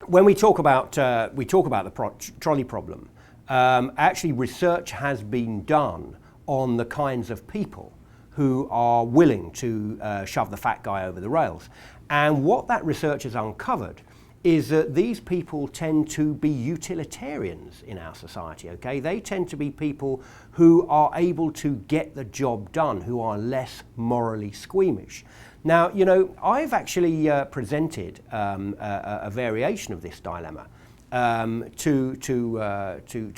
when we talk about the trolley problem, actually research has been done on the kinds of people who are willing to shove the fat guy over the rails. And what that research has uncovered is that these people tend to be utilitarians in our society, okay? They tend to be people who are able to get the job done, who are less morally squeamish. Now, you know, I've actually presented a variation of this dilemma to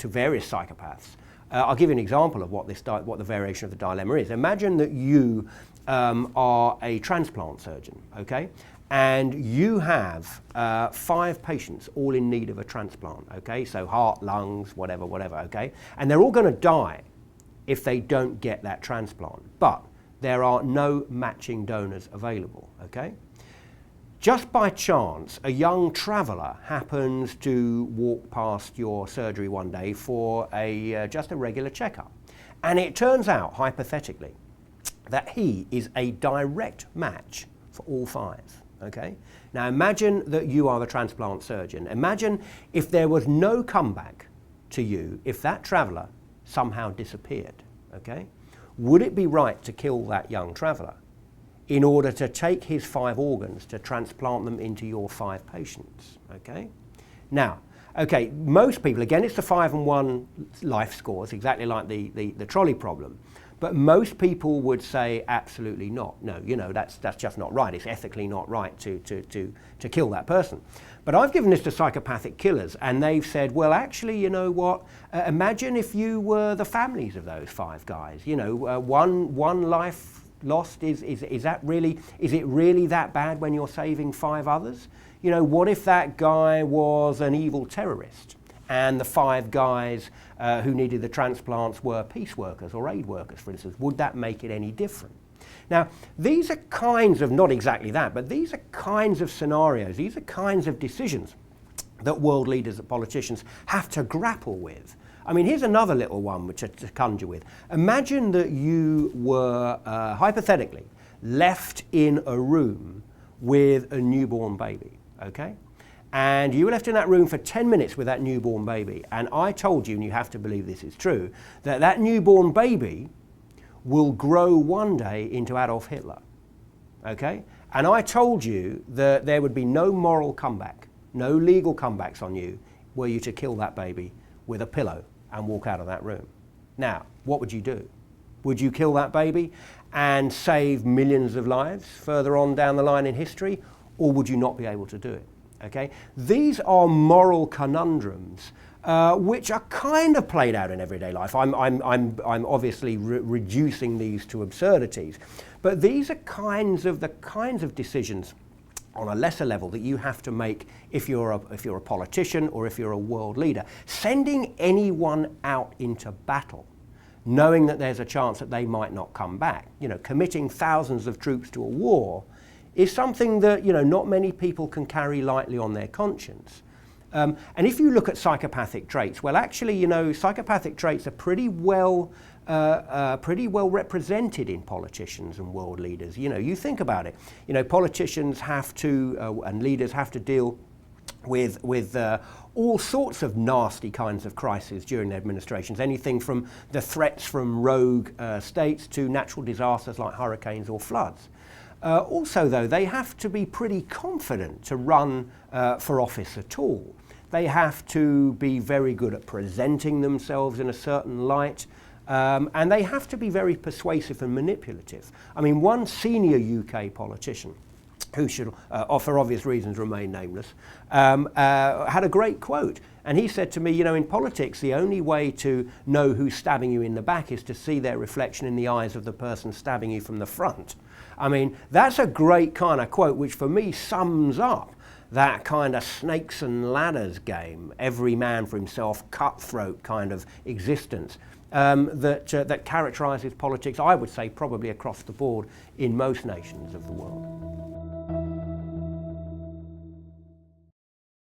various psychopaths. I'll give you an example of what the variation of the dilemma is. Imagine that you are a transplant surgeon, okay? And you have 5 patients all in need of a transplant, okay? So heart, lungs, whatever, okay? And they're all going to die if they don't get that transplant. But there are no matching donors available, okay? Just by chance, a young traveller happens to walk past your surgery one day for just a regular checkup. And it turns out, hypothetically, that he is a direct match for all 5. Okay? Now imagine that you are the transplant surgeon. Imagine if there was no comeback to you if that traveller somehow disappeared. Okay? Would it be right to kill that young traveller in order to take his 5 organs to transplant them into your 5 patients? Okay? Now, okay, most people, again, it's the 5 and 1 life scores, exactly like the trolley problem. But most people would say absolutely not. No, you know, that's just not right. It's ethically not right to kill that person. But I've given this to psychopathic killers, and they've said, well, actually, you know what? Imagine if you were the families of those 5 guys. You know, one life lost, is it really that bad when you're saving 5 others? You know, what if that guy was an evil terrorist and the 5 guys who needed the transplants were peace workers or aid workers, for instance? Would that make it any different? Now, these are kinds of, not exactly that, but these are kinds of scenarios, these are kinds of decisions that world leaders and politicians have to grapple with. I mean, here's another little one which to conjure with. Imagine that you were, hypothetically, left in a room with a newborn baby, okay? And you were left in that room for 10 minutes with that newborn baby. And I told you, and you have to believe this is true, that that newborn baby will grow one day into Adolf Hitler, okay? And I told you that there would be no moral comeback, no legal comebacks on you, were you to kill that baby with a pillow and walk out of that room. Now, what would you do? Would you kill that baby and save millions of lives further on down the line in history, or would you not be able to do it? Okay? These are moral conundrums which are kind of played out in everyday life. I'm obviously reducing these to absurdities, but these are the kinds of decisions on a lesser level that you have to make if you're a politician or if you're a world leader. Sending anyone out into battle, knowing that there's a chance that they might not come back, you know, committing thousands of troops to a war, is something that, you know, not many people can carry lightly on their conscience. And if you look at psychopathic traits, well, actually, you know, psychopathic traits are pretty well represented in politicians and world leaders. You know, you think about it. You know, politicians have to and leaders have to deal with all sorts of nasty kinds of crises during their administrations. Anything from the threats from rogue states to natural disasters like hurricanes or floods. Also, though, they have to be pretty confident to run for office at all. They have to be very good at presenting themselves in a certain light, and they have to be very persuasive and manipulative. I mean, one senior UK politician, who should, for obvious reasons, remain nameless, had a great quote. And he said to me, you know, in politics, the only way to know who's stabbing you in the back is to see their reflection in the eyes of the person stabbing you from the front. I mean, that's a great kind of quote, which for me sums up that kind of snakes and ladders game, every man for himself, cutthroat kind of existence that characterises politics, I would say, probably across the board in most nations of the world.